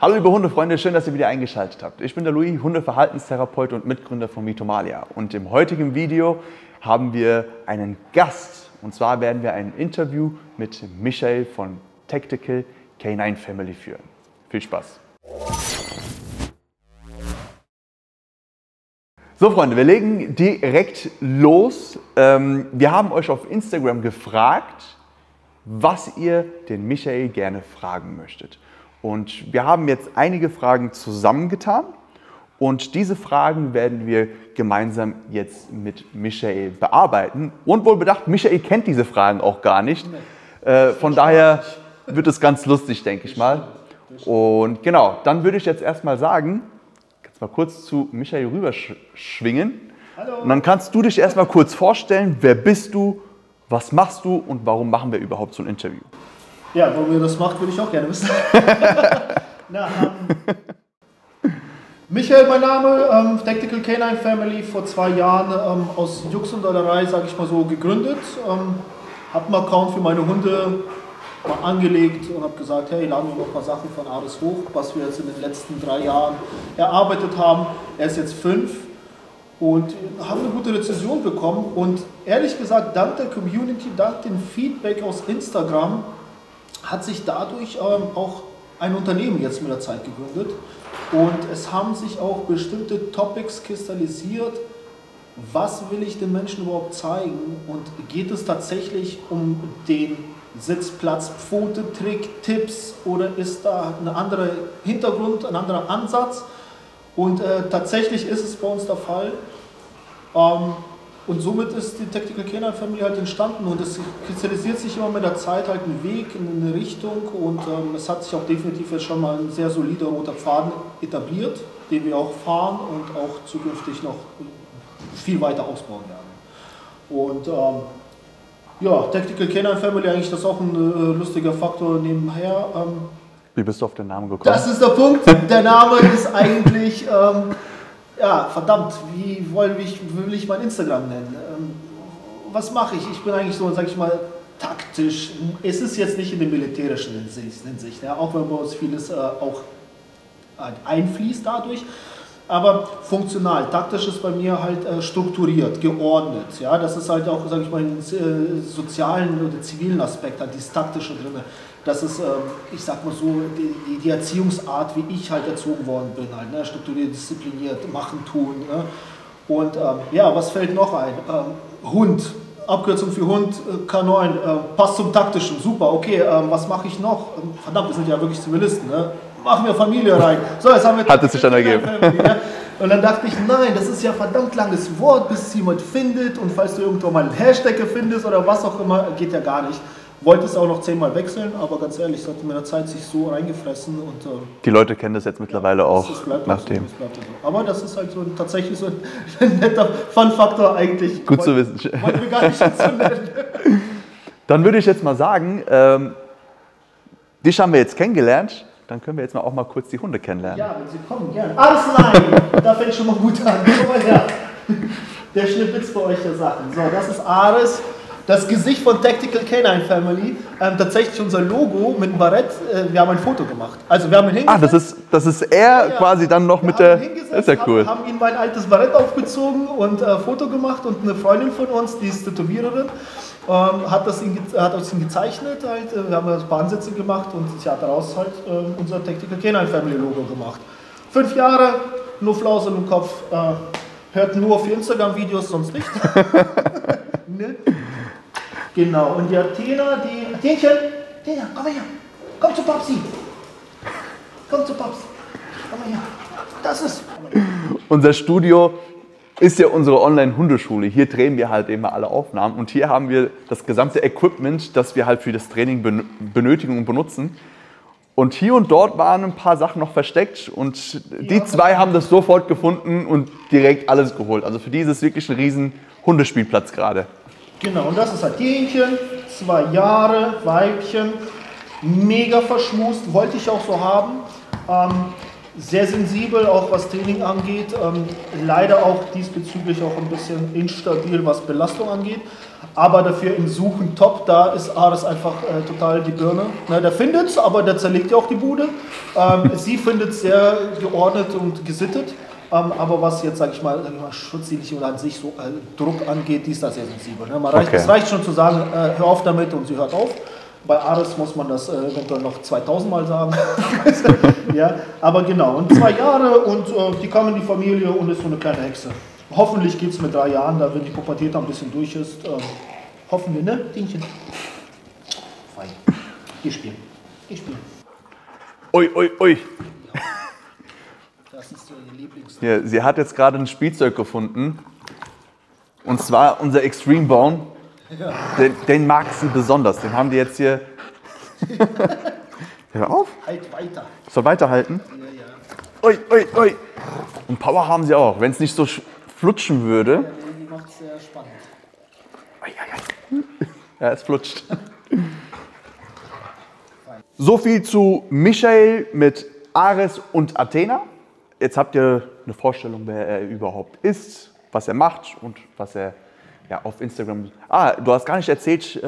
Hallo liebe Hundefreunde, schön, dass ihr wieder eingeschaltet habt. Ich bin der Louis, Hundeverhaltenstherapeut und Mitgründer von Mitomalia. Und im heutigen Video haben wir einen Gast. Und zwar werden wir ein Interview mit Michael von Tactical Canine Family führen. Viel Spaß! So Freunde, wir legen direkt los. Wir haben euch auf Instagram gefragt, was ihr den Michael gerne fragen möchtet. Und wir haben jetzt einige Fragen zusammengetan und diese Fragen werden wir gemeinsam jetzt mit Michael bearbeiten. Und wohl bedacht, Michael kennt diese Fragen auch gar nicht. Von daher wird es ganz lustig, denke ich mal. Und genau, dann würde ich jetzt erstmal sagen, kannst mal kurz zu Michael rüberschwingen. Hallo. Und dann kannst du dich erstmal kurz vorstellen, wer bist du, was machst du und warum machen wir überhaupt so ein Interview? Ja, warum ihr das macht, würde ich auch gerne wissen. Michael, mein Name, Tactical Canine Family, vor 2 Jahren aus Jux und Dollerei, sage ich mal so, gegründet. Habe einen Account für meine Hunde mal angelegt und habe gesagt, hey, laden wir noch ein paar Sachen von Ares hoch, was wir jetzt in den letzten 3 Jahren erarbeitet haben. Er ist jetzt 5 und haben eine gute Rezension bekommen. Und ehrlich gesagt, dank der Community, dank dem Feedback aus Instagram, hat sich dadurch auch ein Unternehmen jetzt mit der Zeit gegründet und es haben sich auch bestimmte Topics kristallisiert, was will ich den Menschen überhaupt zeigen und geht es tatsächlich um den Sitzplatz, Pfote-Trick, Tipps oder ist da ein anderer Hintergrund, ein anderer Ansatz und tatsächlich ist es bei uns der Fall. Und somit ist die Tactical Canine Family halt entstanden und es kristallisiert sich immer mit der Zeit halt ein Weg in eine Richtung und es hat sich auch definitiv jetzt schon mal ein sehr solider roter Faden etabliert, den wir auch fahren und auch zukünftig noch viel weiter ausbauen werden. Und ja, Tactical Canine Family, eigentlich das ist auch ein lustiger Faktor nebenher. Wie bist du auf den Namen gekommen? Das ist der Punkt, der Name ist eigentlich... ja, verdammt, wie will ich mein Instagram nennen? Was mache ich? Ich bin eigentlich so, sag ich mal, taktisch. Es ist jetzt nicht in der militärischen Hinsicht, ja, auch wenn bei uns vieles auch einfließt dadurch. Aber funktional, taktisch ist bei mir halt strukturiert, geordnet. Ja, das ist halt auch, sag ich mal, im sozialen oder zivilen Aspekt halt dieses Taktische drin. Das ist, ich sag mal so, die Erziehungsart, wie ich halt erzogen worden bin, halt, ne? Strukturiert, diszipliniert, machen, tun. Ne? Und ja, was fällt noch ein? Hund, Abkürzung für Hund, K9, passt zum Taktischen, super, okay, was mache ich noch? Verdammt, wir sind ja wirklich Zivilisten, ne? Machen wir Familie rein. So, jetzt haben wir... Hat es sich dann ergeben. Family, ne? Und dann dachte ich, nein, das ist ja ein verdammt langes Wort, bis es jemand findet und falls du irgendwo mal einen Hashtag findest oder was auch immer, geht ja gar nicht. Wollte es auch noch 10-mal wechseln, aber ganz ehrlich, es hat mit der Zeit sich so reingefressen. Und, die Leute kennen das jetzt mittlerweile auch nach dem. Aber das ist halt so tatsächlich so ein netter Fun-Faktor eigentlich. Gut zu wissen. Wollten wir gar nicht so nennen. Dann würde ich jetzt mal sagen, dich haben wir jetzt kennengelernt, dann können wir jetzt auch mal kurz die Hunde kennenlernen. Ja, wenn sie kommen, gerne. Alles nein! Da fängt schon mal gut an. Guck mal her. Der Schnippitz bei euch der Sachen. So, das ist Ares. Das Gesicht von Tactical Canine Family, tatsächlich unser Logo mit dem Barett, wir haben ein Foto gemacht. Also wir haben ihn hingesetzt. Ah, das ist er quasi dann noch mit der... Das ist ja cool. Haben ihm mein altes Barett aufgezogen und Foto gemacht und eine Freundin von uns, die ist Tätowiererin, hat uns ihn gezeichnet, halt, wir haben ein paar Ansätze gemacht und sie hat daraus halt unser Tactical Canine Family Logo gemacht. 5 Jahre, nur Flausen im Kopf, hört nur auf Instagram-Videos, sonst nicht. Ne? Genau, und die Athena, Athenchen, komm mal her, komm zu Papsi. Komm zu Paps, komm mal her, das ist... Unser Studio ist ja unsere Online-Hundeschule. Hier drehen wir halt immer alle Aufnahmen und hier haben wir das gesamte Equipment, das wir halt für das Training benötigen und benutzen. Und hier und dort waren ein paar Sachen noch versteckt und die 2 haben das sofort gefunden und direkt alles geholt. Also für die ist es wirklich ein riesen Hundespielplatz gerade. Genau, und das ist halt Hähnchen, 2 Jahre, Weibchen, mega verschmust, wollte ich auch so haben. sehr sensibel, auch was Training angeht. Leider auch diesbezüglich auch ein bisschen instabil, was Belastung angeht. Aber dafür im Suchen top, da ist Ares einfach total die Birne. Na, der findet es, aber der zerlegt ja auch die Bude. Sie findet es sehr geordnet und gesittet. Aber was jetzt, sage ich mal, schutzdienlich oder an sich so Druck angeht, die ist da sehr sensibel. Ne? Es reicht schon zu sagen, hör auf damit und sie hört auf. Bei Ares muss man das eventuell noch 2000 Mal sagen. Ja, aber genau, und 2 Jahre und die kam in die Familie und ist so eine kleine Hexe. Hoffentlich geht es mit 3 Jahren, da wenn die Pubertät ein bisschen durch ist. Hoffen wir, ne? Dingchen. Fein. Geh spielen. Geh spielen. Ui, ui, ui. Das ist ihr Lieblings. Ja, sie hat jetzt gerade ein Spielzeug gefunden. Und zwar unser Extreme Bone. Ja. Den mag sie besonders. Den haben die jetzt hier. Hör auf. Halt weiter. Soll weiterhalten? Ja, ja. Ui, ui, ui. Und Power haben sie auch. Wenn es nicht so flutschen würde. Ja, die macht es sehr spannend. Ui, ui, ui. Ja, es flutscht. So viel zu Michael mit Ares und Athena. Jetzt habt ihr eine Vorstellung, wer er überhaupt ist, was er macht und was er auf Instagram. Du hast gar nicht erzählt,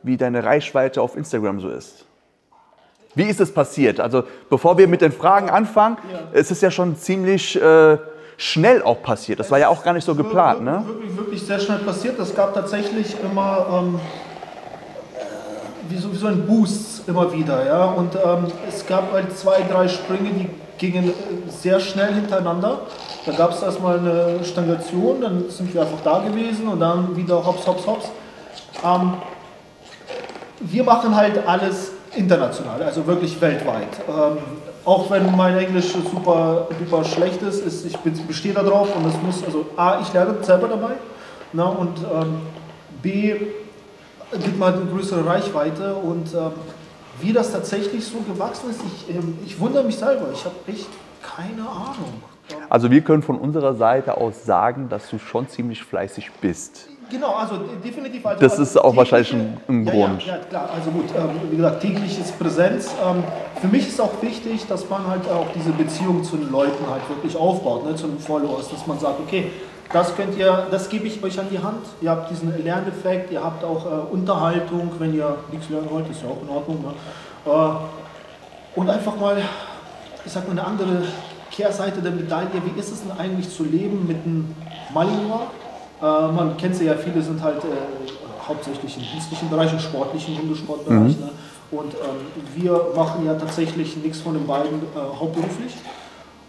wie deine Reichweite auf Instagram so ist. Wie ist es passiert? Also bevor wir mit den Fragen anfangen, es ist ja schon ziemlich schnell auch passiert. Das war ja auch gar nicht so geplant, ne? Wirklich sehr schnell passiert. Es gab tatsächlich immer wie so ein Boost immer wieder, ja. Und es gab halt 2, 3 Sprünge, die gingen sehr schnell hintereinander. Da gab es erstmal eine Stagnation, dann sind wir einfach da gewesen und dann wieder hops, hops, hops. Wir machen halt alles international, also wirklich weltweit. Auch wenn mein Englisch super duper schlecht ist, ich bestehe da drauf und es muss, also A, ich lerne selber dabei, na, und B, gibt mal eine größere Reichweite und wie das tatsächlich so gewachsen ist, ich wundere mich selber, ich habe echt keine Ahnung. Also wir können von unserer Seite aus sagen, dass du schon ziemlich fleißig bist. Genau, also definitiv. Das ist auch wahrscheinlich ein Grund. Ja, klar, also gut, wie gesagt, tägliches Präsenz. Für mich ist auch wichtig, dass man halt auch diese Beziehung zu den Leuten halt wirklich aufbaut, ne, zu den Followers, dass man sagt, okay, das gebe ich euch an die Hand, ihr habt diesen Lerneffekt, ihr habt auch Unterhaltung, wenn ihr nichts lernen wollt, ist ja auch in Ordnung. Ne? Und einfach mal, ich sag mal, eine andere Kehrseite der Medaille, wie ist es denn eigentlich zu leben mit einem Malinois? Man kennt sie ja, viele sind halt hauptsächlich im dienstlichen Bereich, im sportlichen Hundesportbereich. Ne? Und wir machen ja tatsächlich nichts von den beiden hauptberuflich.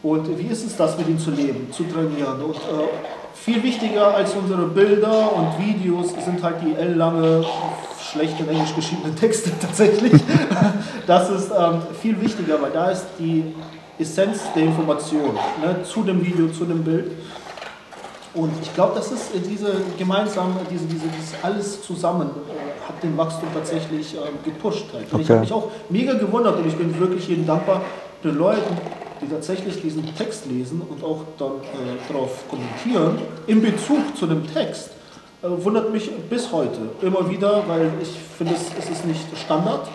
Und wie ist es das, mit ihm zu leben, zu trainieren? Und viel wichtiger als unsere Bilder und Videos sind halt die ellenlange, schlecht in Englisch geschriebenen Texte tatsächlich. Das ist viel wichtiger, weil da ist die Essenz der Information, ne, zu dem Video, zu dem Bild. Und ich glaube, das ist dieses alles zusammen hat den Wachstum tatsächlich gepusht. Halt. Und ich habe mich auch mega gewundert und ich bin wirklich jedem dankbar, den Leuten, die tatsächlich diesen Text lesen und auch dann darauf kommentieren, in Bezug zu dem Text, wundert mich bis heute immer wieder, weil ich finde, es ist nicht Standard.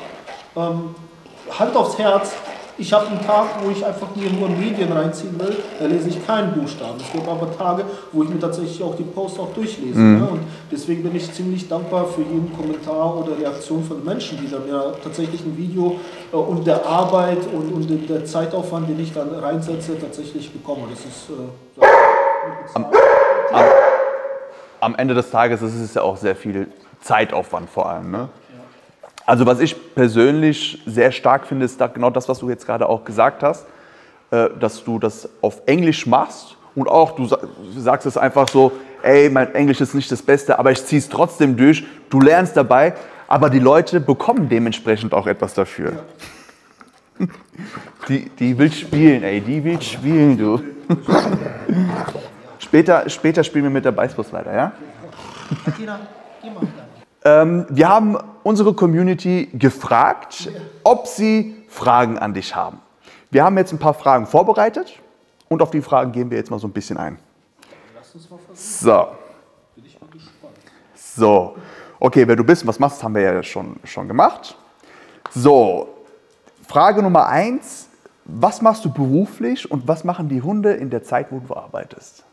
Hand aufs Herz, ich habe einen Tag, wo ich einfach nur Medien reinziehen will, da lese ich keinen Buchstaben. Es gibt aber Tage, wo ich mir tatsächlich auch die Posts auch durchlese. Ne? Und deswegen bin ich ziemlich dankbar für jeden Kommentar oder Reaktion von Menschen, die dann mir tatsächlich ein Video und der Arbeit und der Zeitaufwand, den ich dann reinsetze, tatsächlich bekomme. Das ist am Ende des Tages ist es ja auch sehr viel Zeitaufwand vor allem. Ne? Also was ich persönlich sehr stark finde, ist genau das, was du jetzt gerade auch gesagt hast, dass du das auf Englisch machst und auch du sagst es einfach so, ey, mein Englisch ist nicht das Beste, aber ich ziehe es trotzdem durch, du lernst dabei, aber die Leute bekommen dementsprechend auch etwas dafür. Ja. Die will spielen, ey, die will spielen, du. Später spielen wir mit der Beißbus weiter, ja? Wir haben unsere Community gefragt, ob sie Fragen an dich haben. Wir haben jetzt ein paar Fragen vorbereitet und auf die Fragen gehen wir jetzt mal so ein bisschen ein. So. So. Okay, wer du bist und was machst, haben wir ja schon gemacht. So. Frage Nummer 1. was machst du beruflich und was machen die Hunde in der Zeit, wo du arbeitest?